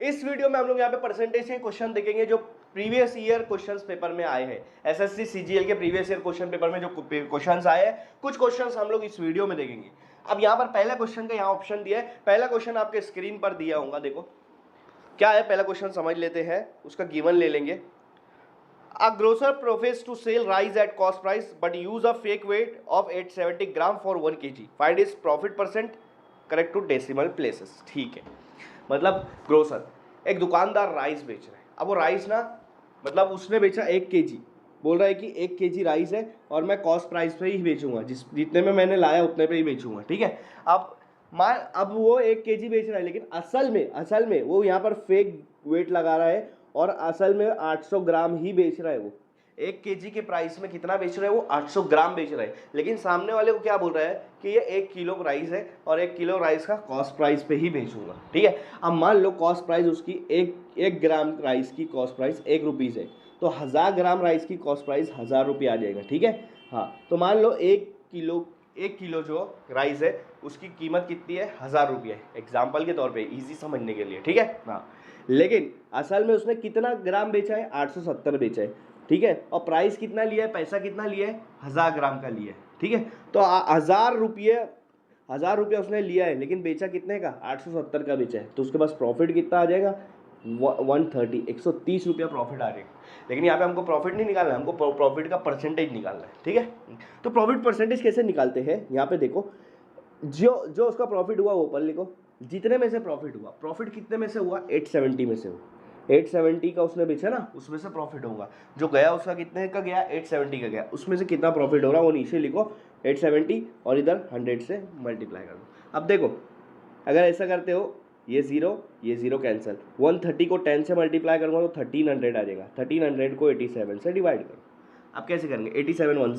इस वीडियो में हम लोग यहाँ पे परसेंटेज के क्वेश्चन देखेंगे जो प्रीवियस ईयर क्वेश्चंस पेपर में आए हैं। एसएससी सीजीएल के प्रीवियस ईयर क्वेश्चन पेपर में जो क्वेश्चंस आए हैं, कुछ क्वेश्चंस हम लोग इस वीडियो में देखेंगे। अब यहाँ पर पहला क्वेश्चन का यहाँ ऑप्शन दिया है, पहला क्वेश्चन आपके स्क्रीन पर दिया होगा, देखो क्या है। पहला क्वेश्चन समझ लेते हैं, उसका गिवन ले लेंगे। A grocer professes to sell rice at cost price but use a fake weight of 870 gram for 1 kg. Find his profit percent correct to decimal places. ठीक है, मतलब ग्रोसर एक दुकानदार राइस बेच रहा है। अब वो राइस ना, मतलब उसने बेचा 1 kg, बोल रहा है कि 1 kg राइस है और मैं कॉस्ट प्राइस पे ही बेचूंगा, जितने में मैंने लाया उतने पे ही बेचूंगा। ठीक है, अब वो 1 kg बेच रहा है, लेकिन असल में वो यहाँ पर फेक वेट लगा रहा है और असल में 800 ग्राम ही बेच रहा है। वो 1 kg के प्राइस में कितना बेच रहा है, वो 800 ग्राम बेच रहा है। लेकिन सामने वाले को क्या बोल रहा है कि ये 1 किलो राइस है और 1 किलो राइस का कॉस्ट प्राइस पे ही बेचूंगा। ठीक है, अब मान लो कॉस्ट प्राइस उसकी एक ग्राम राइस की कॉस्ट प्राइस 1 रुपीज़ है, तो 1000 ग्राम राइस की कॉस्ट प्राइस 1000 रुपये आ जाएगा। ठीक है, हाँ, तो मान लो 1 किलो जो राइस है उसकी कीमत कितनी है, 1000 रुपये है, एग्जाम्पल के तौर पे इजी समझने के लिए। ठीक है, हाँ, लेकिन असल में उसने कितना ग्राम बेचा है, 870 बेचा है। ठीक है, और प्राइस कितना लिया है, पैसा कितना लिया है, 1000 ग्राम का लिया है। ठीक है, तो 1000 रुपये उसने लिया है, लेकिन बेचा कितने का, 870 का बेचा है, तो उसके पास प्रॉफिट कितना आ जाएगा, 130 रुपया प्रॉफिट आ जाएगा। लेकिन यहाँ पे हमको प्रॉफिट नहीं निकालना है, हमको प्रॉफिट का परसेंटेज निकालना है। ठीक है, तो प्रॉफिट परसेंटेज कैसे निकालते हैं, यहाँ पे देखो, जो उसका प्रॉफिट हुआ वो ऊपर लिखो, जितने में से प्रॉफिट हुआ, प्रॉफिट कितने में से हुआ, 870 में से हुआ। 870 का उसने बेचा ना, उसमें से प्रॉफिट होगा। जो गया उसका कितने का गया, 870 का गया, उसमें से कितना प्रॉफिट हो रहा है वो नीचे लिखो 870 और इधर 100 से मल्टीप्लाई कर दो। अब देखो, अगर ऐसा करते हो, ये जीरो कैंसिल, 130 को 10 से मल्टीप्लाई करूँगा तो 1300 आ जाएगा। 1300 को 87 से डिवाइड करो। अब कैसे करेंगे, 87 वन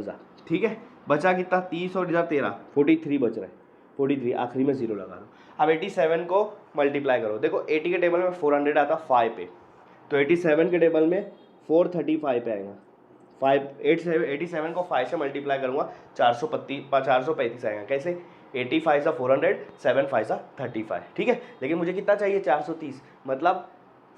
ज़ा, ठीक है, बचा कितना, 30 और इधर 13, 43 बच रहा है, 43, आखिरी में जीरो लगा दो। अब 87 को मल्टीप्लाई करो, देखो 80 के टेबल में 400 आता 5 पे, तो 87 के टेबल में 435 पे आएगा। 87 को 5 से मल्टीप्लाई करूँगा 435 आएगा। कैसे, 85 सा 400, 7 5 सा 35। ठीक है, लेकिन मुझे कितना चाहिए, 430, मतलब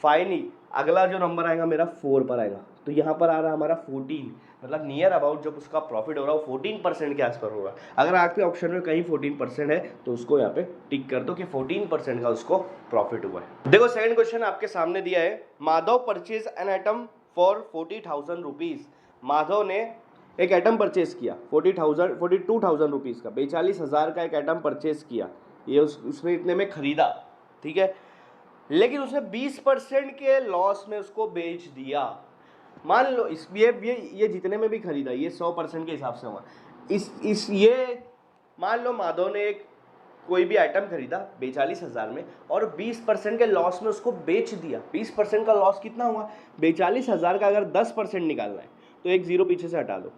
5 नहीं, अगला जो नंबर आएगा मेरा 4 पर आएगा, तो यहाँ पर आ रहा है हमारा 14, मतलब नियर अबाउट जब उसका प्रॉफिट हो रहा है वो 14% के आसपास होगा। अगर आपके ऑप्शन में कहीं 14% है तो उसको यहाँ पे टिक कर दो कि 14% का उसको प्रॉफिट हुआ है। देखो सेकंड क्वेश्चन आपके सामने दिया है, Madhav purchase an item for 40,000 rupees. Madhav ने एक आइटम परचेज किया 42,000 रुपीज़ का, 42,000 का एक आइटम परचेज किया, ये उसने इतने में खरीदा। ठीक है, लेकिन उसने 20% के लॉस में उसको बेच दिया। मान लो इस ये जितने में भी खरीदा, ये 100% के हिसाब से हुआ। ये मान लो माधव ने एक कोई भी आइटम खरीदा 42,000 में और 20% के लॉस में उसको बेच दिया। 20% का लॉस कितना हुआ, 42,000 का अगर 10% निकालना है तो एक जीरो पीछे से हटा दो,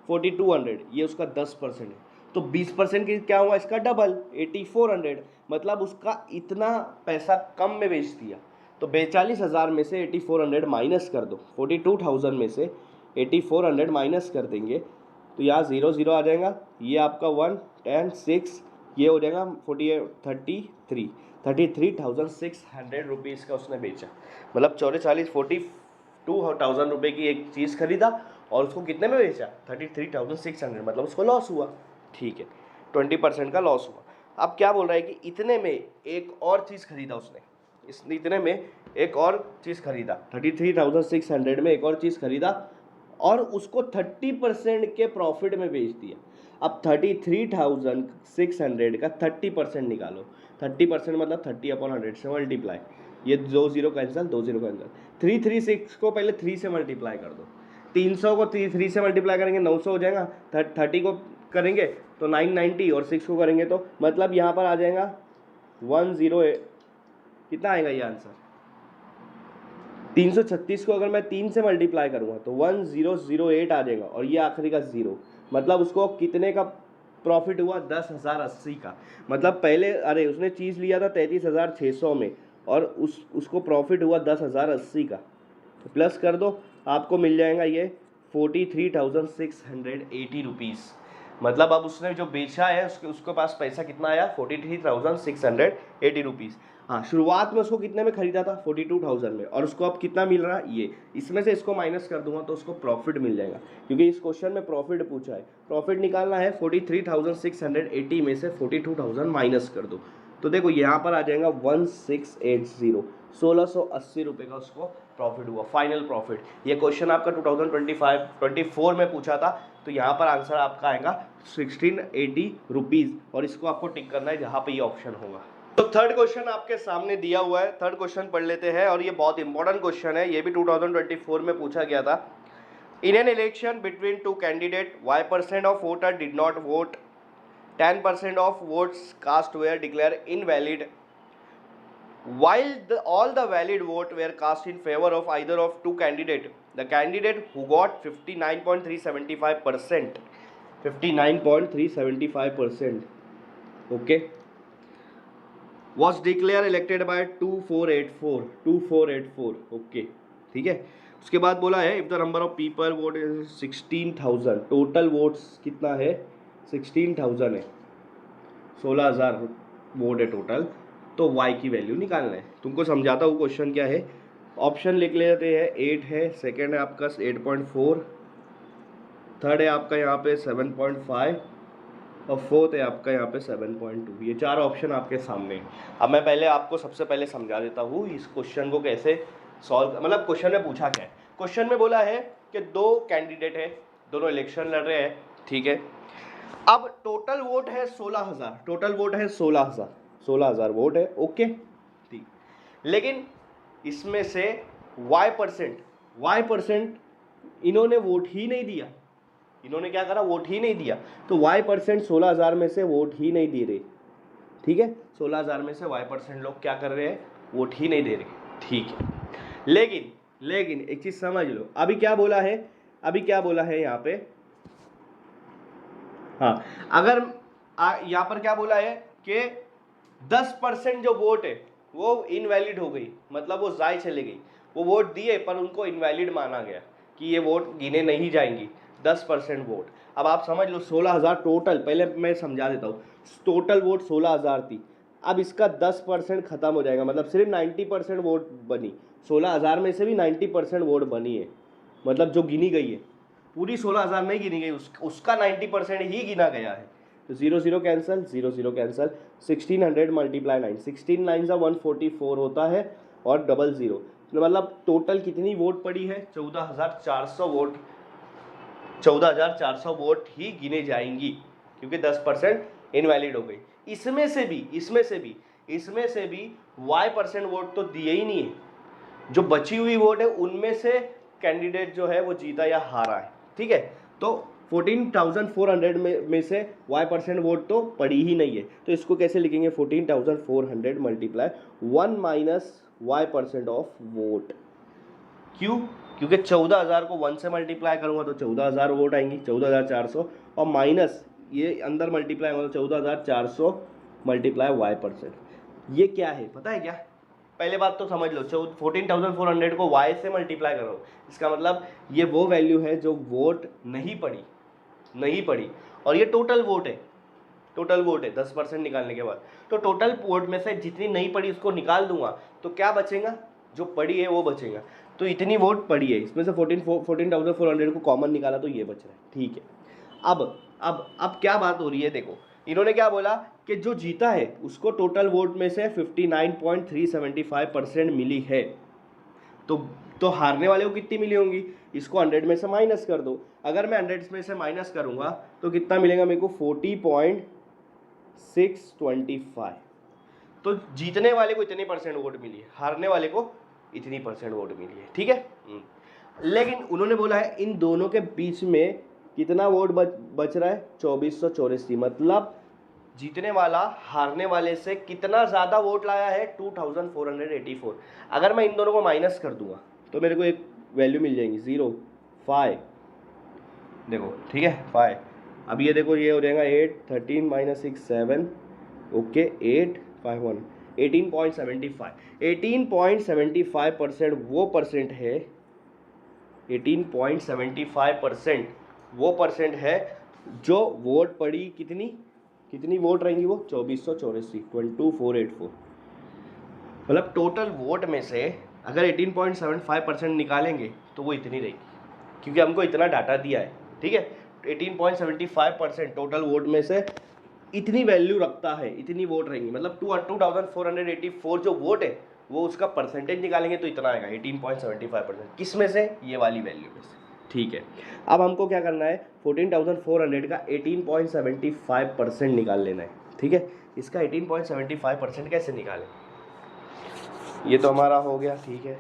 4200, ये उसका 10% है, तो 20% की क्या हुआ, इसका डबल 8400, मतलब उसका इतना पैसा कम में बेच दिया। तो 42,000 में से 8400 माइनस कर दो, 42,000 में से 8400 माइनस कर देंगे तो यहाँ 0 0 आ जाएगा, ये आपका 1 10 6, ये हो जाएगा 33,600 रुपीज़ का उसने बेचा। मतलब 42,000 रुपये की एक चीज़ खरीदा और उसको कितने में बेचा, 33,600, मतलब उसको लॉस हुआ। ठीक है, 20% का लॉस हुआ। अब क्या बोल रहा है कि इतने में एक और चीज़ खरीदा उसने, इतने में एक और चीज़ खरीदा, 33,600 में एक और चीज़ खरीदा और उसको 30% के प्रॉफिट में बेच दिया। अब 33,600 का 30% निकालो, 30% मतलब 30/100 से मल्टीप्लाई, ये 2 0 कैंसिल, 2 0 कैंसिल, 336 को पहले 3 से मल्टीप्लाई कर दो, 300 को 3 से मल्टीप्लाई करेंगे 900 हो जाएगा, 30 को करेंगे तो 990 और 6 को करेंगे तो मतलब यहाँ पर आ जाएगा 108, कितना आएगा ये आंसर, 336 को अगर मैं 3 से मल्टीप्लाई करूँगा तो 1008 आ जाएगा और ये आखिरी का 0, मतलब उसको कितने का प्रॉफिट हुआ, 10,080 का। मतलब पहले अरे उसने चीज़ लिया था 33,600 में और उसको प्रॉफिट हुआ 10,080 का, तो प्लस कर दो, आपको मिल जाएगा ये 43,680 रुपीज़। मतलब अब उसने जो बेचा है उसके पास पैसा कितना आया 43,680 रुपीज़। हाँ, शुरुआत में उसको कितने में खरीदा था 42,000 में, और उसको अब कितना मिल रहा है ये, इसमें से इसको माइनस कर दूंगा तो उसको प्रॉफिट मिल जाएगा, क्योंकि इस क्वेश्चन में प्रॉफिट पूछा है। प्रॉफिट निकालना है 43,680 में से 42,000 माइनस कर दो, तो देखो यहाँ पर आ जाएगा 1680, 1680 रुपये का उसको प्रॉफिट हुआ, फाइनल प्रॉफिट। ये क्वेश्चन आपका 2024 में पूछा था, तो यहाँ पर आंसर आपका आएगा 1680 रुपीज़, और इसको आपको टिक करना है जहाँ पे ये ऑप्शन होगा। तो थर्ड क्वेश्चन आपके सामने दिया हुआ है, थर्ड क्वेश्चन पढ़ लेते हैं, और ये बहुत इंपॉर्टेंट क्वेश्चन है, ये भी 2024 में पूछा गया था। In an election between two candidate y% of voter did not vote, 10% of votes cast were declared invalid, while all the valid votes were cast in favor of either of two candidates. The candidate who got 59.375%, 59.375%, okay, was declared elected by 2484, okay, ठीक है। उसके बाद बोला है if the number of people vote is 16,000, total votes कितना है 16,000 है, 16,000 vote है टोटल, तो y की वैल्यू निकालना है। तुमको समझाता हूँ क्वेश्चन क्या है। ऑप्शन लिख लेते हैं, 8 है, सेकंड है आपका 8.4, थर्ड है आपका यहाँ पे 7.5, और फोर्थ है आपका यहाँ पे 7.2। ये चार ऑप्शन आपके सामने हैं। अब मैं पहले आपको सबसे पहले समझा देता हूँ इस क्वेश्चन को कैसे सॉल्व, मतलब क्वेश्चन में पूछा क्या है। क्वेश्चन में बोला है कि दो कैंडिडेट है, दोनों इलेक्शन लड़ रहे हैं, ठीक है। अब टोटल वोट है 16,000, टोटल वोट है 16,000 वोट है, ओके, ठीक। लेकिन इसमें से y% इन्होंने वोट ही नहीं दिया, इन्होंने क्या करा, वोट ही नहीं दिया, तो y% 16,000 में से वोट ही नहीं दे रहे, ठीक है। 16,000 में से y% लोग क्या कर रहे हैं, वोट ही नहीं दे रहे, ठीक है। लेकिन एक चीज समझ लो, अभी क्या बोला है यहाँ पे, हाँ, अगर यहाँ पर क्या बोला है कि 10% जो वोट है वो इनवैलिड हो गई, मतलब वो जाय चले गई, वो वोट दिए पर उनको इनवैलिड माना गया कि ये वोट गिने नहीं जाएंगी, 10% वोट। अब आप समझ लो 16,000 टोटल, पहले मैं समझा देता हूँ, टोटल वोट 16,000 थी, अब इसका 10% खत्म हो जाएगा, मतलब सिर्फ 90% वोट बनी, 16,000 में से भी 90% वोट बनी है, मतलब जो गिनी गई है, पूरी 16,000 नहीं गिनी गई, उसका 90% ही गिना गया है। तो 0 कैंसिल, 0 कैंसिल, 1600 मल्टीप्लाई 9, 16 9 144 होता है, और 00, मतलब टोटल कितनी वोट पड़ी है 14,400 वोट, 14,400 वोट ही गिने जाएंगी, क्योंकि 10% इनवैलिड हो गई। इसमें से भी y% वोट तो दिए ही नहीं है, जो बची हुई वोट है उनमें से कैंडिडेट जो है वो जीता या हारा है, ठीक है। तो 14,400 में से y% वोट तो पड़ी ही नहीं है, तो इसको कैसे लिखेंगे, 14,400 multiply 1 minus y% of vote. क्यों, क्योंकि 14,000 को 1 से मल्टीप्लाई करूंगा तो 14,000 वोट आएंगी, 14,400, और माइनस ये अंदर मल्टीप्लाई होगा तो 14,400 मल्टीप्लाई y%। ये क्या है पता है क्या, पहले बात तो समझ लो, 14,400 को y से मल्टीप्लाई करो, इसका मतलब ये वो वैल्यू है जो वोट नहीं पड़ी, और ये टोटल वोट है 10% निकालने के बाद, तो टोटल वोट में से जितनी नहीं पड़ी उसको निकाल दूंगा, तो क्या बचेगा, जो पड़ी है वो बचेगा। तो इतनी वोट पड़ी है, इसमें से 14,400 को कॉमन निकाला तो ये बच रहा है, ठीक है। अब क्या बात हो रही है, देखो इन्होंने क्या बोला कि जो जीता है उसको टोटल वोट में से 59.375% मिली है, तो हारने वाले को कितनी मिली होंगी, इसको 100 में से माइनस कर दो। अगर मैं 100 में से माइनस करूंगा तो कितना मिलेगा मेरे को, 40.625। तो जीतने वाले को इतनी % वोट मिली है, हारने वाले को इतनी % वोट मिली है, ठीक है। लेकिन उन्होंने बोला है इन दोनों के बीच में कितना वोट बच रहा है, 2484, मतलब जीतने वाला हारने वाले से कितना ज़्यादा वोट लाया है, 2484। अगर मैं इन दोनों को माइनस कर दूंगा तो मेरे को एक वैल्यू मिल जाएगी 0, 5, देखो ठीक है 5। अब ये देखो ये हो जाएगा 8, 13 माइनस 6 7, ओके 8 5 1, 18.75, 18.75% वो परसेंट है, 18.75% वो परसेंट है जो वोट पड़ी कितनी वोट रहेंगी वो 2484, 22484, मतलब टोटल वोट में से अगर 18.75% निकालेंगे तो वो इतनी रहेगी, क्योंकि हमको इतना डाटा दिया है, ठीक है। 18.75% टोटल वोट में से इतनी वैल्यू रखता है, इतनी वोट रहेंगी, मतलब 2484 जो वोट है वो उसका परसेंटेज निकालेंगे तो इतना आएगा 18.75%। किस में से? ये वाली वैल्यू में से, ठीक है। अब हमको क्या करना है, 14,400 का 18.75% निकाल लेना है, ठीक है। इसका 18.75% कैसे निकालें? ये तो हमारा हो गया, ठीक है।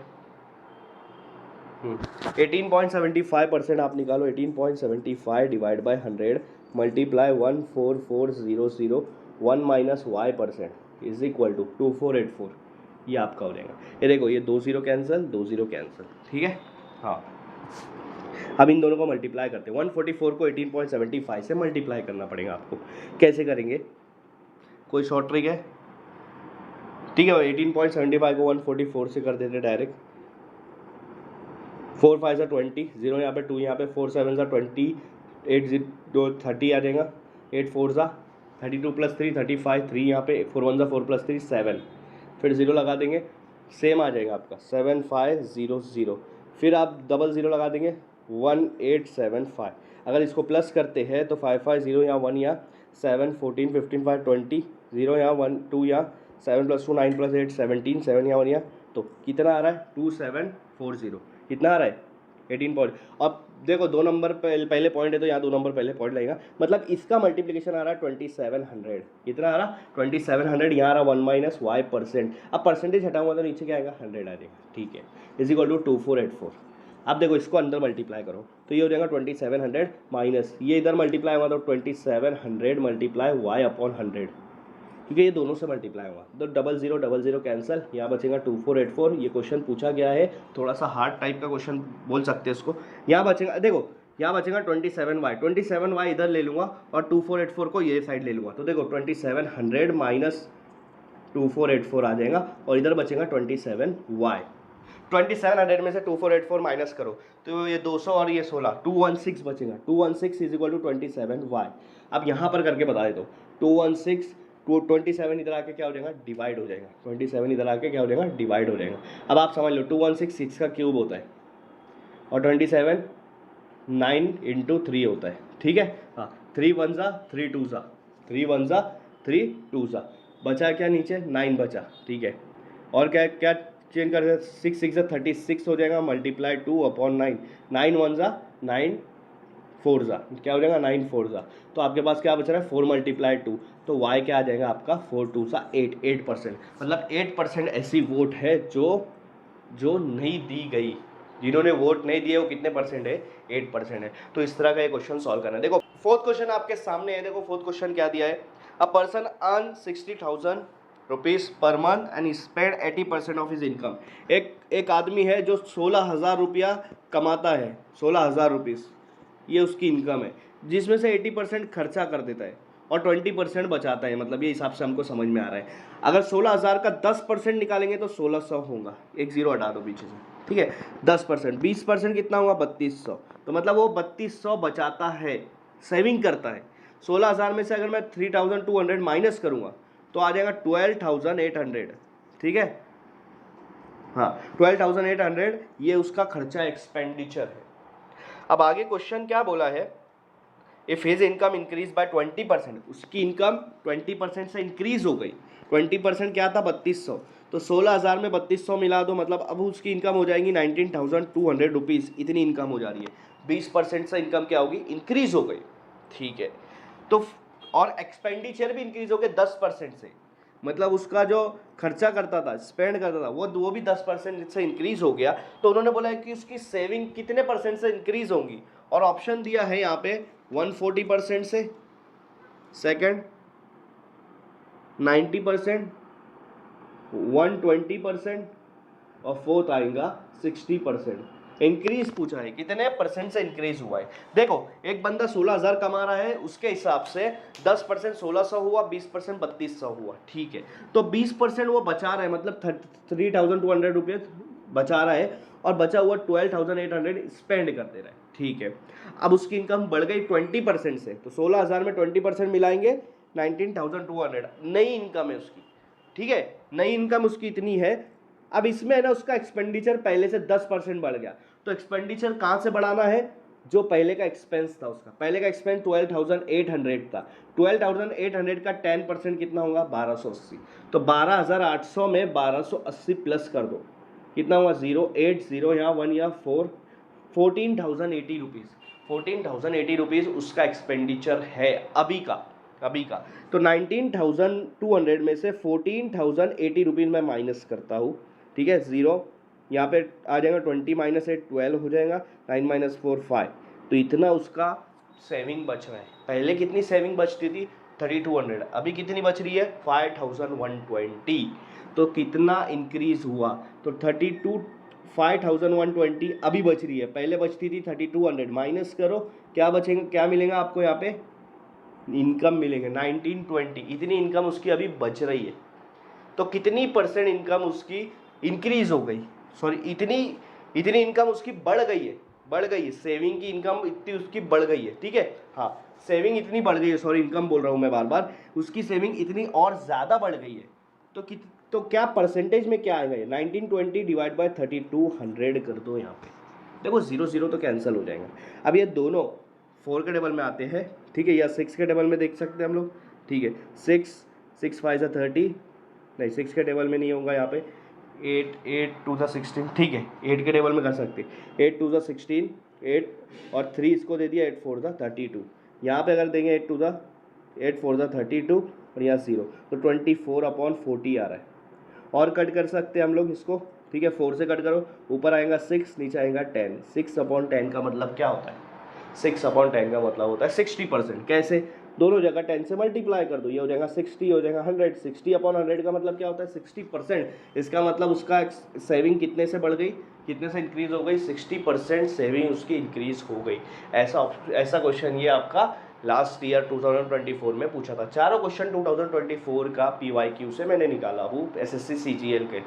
18.75% आप निकालो, 18.75 divide by 100 multiply 14400 1 minus Y percent is equal to 2484। ये आपका हो जाएगा। ये देखो, ये 2 0 कैंसिल, 2 0 कैंसिल, ठीक है। हाँ, अब इन दोनों को मल्टीप्लाई करते हैं। 144 को 18.75 से मल्टीप्लाई करना पड़ेगा आपको। कैसे करेंगे? कोई शॉर्ट ट्रिक है? ठीक है, 18.75 को 144 से कर देते डायरेक्ट। 4 5 सा 20, 0 यहाँ पे, 2 यहाँ पे, 4 7 सा 20, 8 0 30 आ जाएगा, 8 4 सा 32 प्लस 3 35, 3 यहाँ पे, 4 1 सा 4 प्लस 3 7, फिर 0 लगा देंगे, सेम आ जाएगा आपका 7500। फिर आप डबल 0 लगा देंगे 1875। अगर इसको प्लस करते हैं तो 550 यहाँ 1 यहाँ 7 14 15 5 20, 0 यहाँ 1 2 यहाँ 7 प्लस 2 9 प्लस 8 17, 7 यहाँ 1 यहाँ, तो कितना आ रहा है 2740। कितना आ रहा है 18 पॉइंट। अब देखो 2 नंबर पहले पॉइंट है तो यहाँ 2 नंबर पहले पॉइंट लगेगा, मतलब इसका मल्टीप्लिकेशन आ रहा है 2700। कितना आ रहा 2700, यहाँ आ रहा 1 माइनस वाई परसेंट। अब परसेंटेज हटाऊंगा तो नीचे क्या आएगा 100 आ जाएगा, ठीक है। Is equal to 2484। अब देखो इसको अंदर मल्टीप्लाई करो तो ये हो जाएगा 2700 माइनस ये इधर मल्टीप्लाई हुआ तो 2700 मल्टीप्लाई वाई अपॉन 100, क्योंकि ये दोनों से मल्टीप्लाई हुआ तो डबल जीरो कैंसिल, यहाँ बचेगा 2484। ये क्वेश्चन पूछा गया है, थोड़ा सा हार्ड टाइप का क्वेश्चन बोल सकते हैं इसको। यहाँ बचेगा, देखो यहाँ बचेगा 27y इधर ले लूँगा और 2484 को ये साइड ले लूँगा, तो देखो 2700 माइनस 2484 आ जाएगा और इधर बचेगा 27y। 2700 में से 2484 माइनस करो तो ये 200 और ये 16, 216 बचेगा। 216 इज इक्वल टू 27y। अब यहाँ पर करके बता देता हूँ, 216 27 इधर आके क्या हो जाएगा डिवाइड हो जाएगा, 27 इधर आके क्या हो जाएगा डिवाइड हो जाएगा। अब आप समझ लो 216 6 का क्यूब होता है और 27 9 इंटू 3 होता है, ठीक है। हाँ, 3 1 सा 3 2 सा 3 1 सा 3 2 सा, बचा क्या नीचे 9 बचा, ठीक है। और क्या क्या चेंज कर 6 6 सा 36 हो जाएगा मल्टीप्लाई 2 अपॉन 9, 9 1 सा 9 4 सा क्या हो जाएगा 9 4 सा, तो आपके पास क्या बच रहा है 4 मल्टीप्लाई 2, तो y क्या आ जाएगा आपका 4 2 सा 8%। मतलब 8% ऐसी वोट है जो नहीं दी गई, जिन्होंने वोट नहीं दिए वो कितने परसेंट है 8% है। तो इस तरह का ये क्वेश्चन सॉल्व करना है। देखो फोर्थ क्वेश्चन आपके सामने है, देखो फोर्थ क्वेश्चन क्या दिया है, a person earn 60,000 rupees per month and spend 80% of his income. एक आदमी है जो 16,000 रुपया कमाता है, 16,000 रुपीज़ ये उसकी इनकम है, जिसमें से 80% खर्चा कर देता है और 20% बचाता है, मतलब ये हिसाब से हमको समझ में आ रहा है। अगर 16,000 का 10% निकालेंगे तो 1600 होगा, एक जीरो हटा दो पीछे से, ठीक है। 10% 20% कितना होगा 3200, तो मतलब वो 3200 बचाता है, सेविंग करता है। 16,000 में से अगर मैं 3200 माइनस करूँगा तो आ जाएगा 12,800, ठीक है। हाँ 12,800 ये उसका खर्चा एक्सपेंडिचर है। अब आगे क्वेश्चन क्या बोला है, if his income increase by 20%, उसकी इनकम 20% से इंक्रीज हो गई। 20% क्या था 3200, तो 16,000 में 3200 मिला दो, मतलब अब उसकी इनकम हो जाएगी 19,200 रुपीज़, इतनी इनकम हो जा रही है। 20% से इनकम क्या होगी इंक्रीज हो गई, ठीक है। तो और एक्सपेंडिचर भी इंक्रीज हो गए 10% से, मतलब उसका जो खर्चा करता था स्पेंड करता था वो भी 10% से इंक्रीज हो गया। तो उन्होंने बोला है कि उसकी सेविंग कितने परसेंट से इंक्रीज होंगी, और ऑप्शन दिया है यहाँ पे 140% से, सेकंड 90%, 120% और फोर्थ आएगा 60%। इंक्रीज पूछा है कितने परसेंट से इंक्रीज हुआ है। देखो एक बंदा 16,000 कमा रहा है, उसके हिसाब से 10% 1600 हुआ, 20% 3200 हुआ, ठीक है। तो 20% वो बचा रहा है, मतलब 3200 रुपये बचा रहा है, और बचा हुआ 12,800 स्पेंड कर दे रहा है, ठीक है, अब उसकी इनकम बढ़ गई 20% से, तो 16,000 में 20% मिलाएंगे 19,200 नई इनकम है उसकी, ठीक है, नई इनकम उसकी इतनी है। अब इसमें है ना उसका एक्सपेंडिचर पहले से 10% बढ़ गया, तो एक्सपेंडिचर कहाँ से बढ़ाना है, जो पहले का एक्सपेंस था उसका, पहले का एक्सपेंस 12,800 था, 12,800 का 10% कितना होगा 1280, तो 12,800 में 1280 प्लस कर दो, कितना हुआ 080 यहाँ 1 या 4, 14,080 रुपीज़, 14,080 रुपीज़ उसका एक्सपेंडिचर है अभी का, अभी का। तो 19,200 में से 14,080 रुपीज़ मैं माइनस करता हूँ, ठीक है, ज़ीरो यहाँ पे आ जाएगा, 20 माइनस 8 12 हो जाएगा, 9 माइनस 4 5, तो इतना उसका सेविंग बच रहा है। पहले कितनी सेविंग बचती थी 3,200, अभी कितनी बच रही है 5,120, तो कितना इंक्रीज हुआ, तो 5,120 अभी बच रही है, पहले बचती थी 3,200, माइनस करो क्या बचेगा, क्या मिलेगा आपको यहाँ पे इनकम मिलेंगे 1920, इतनी इनकम उसकी अभी बच रही है। तो कितनी परसेंट इनकम उसकी इंक्रीज हो गई, सॉरी इतनी इनकम उसकी बढ़ गई है, सेविंग की इनकम इतनी उसकी बढ़ गई है, ठीक है, हाँ सेविंग इतनी बढ़ गई है, सॉरी इनकम बोल रहा हूँ मैं बार बार, उसकी सेविंग इतनी और ज़्यादा बढ़ गई है, तो क्या परसेंटेज में क्या आएगा ये 1920 डिवाइड बाय 3,200 कर दो, यहाँ पे देखो 0 तो कैंसिल हो जाएगा। अब ये दोनों 4 के टेबल में आते हैं, ठीक है, या 6 के टेबल में देख सकते हैं हम लोग, ठीक है, 6 5 30, नहीं 6 के टेबल में नहीं होगा यहाँ पे, 8 2 16, ठीक है 8 के टेबल में कर सकते, 8 2 16, 8 और 3 इसको दे दिया, 8 4 32, यहाँ पे अगर देंगे 8 4 32 और यहाँ 0, तो 24/40 आ रहा है, और कट कर सकते हैं हम लोग इसको, ठीक है, 4 से कट करो, ऊपर आएगा 6, नीचे आएगा 10, 6/10 का मतलब क्या होता है, 6/10 का मतलब होता है 60%, कैसे, दोनों जगह 10 से मल्टीप्लाई कर दो, ये हो जाएगा 60, हो जाएगा 100, 60/100 का मतलब क्या होता है 60%, इसका मतलब उसका सेविंग कितने से बढ़ गई, कितने से इंक्रीज हो गई, 60% सेविंग उसकी इंक्रीज हो गई। ऐसा क्वेश्चन ये आपका लास्ट ईयर 2024 में पूछा था। चारों क्वेश्चन 2024 का PYQ से मैंने निकाला हूँ SSC CGL के।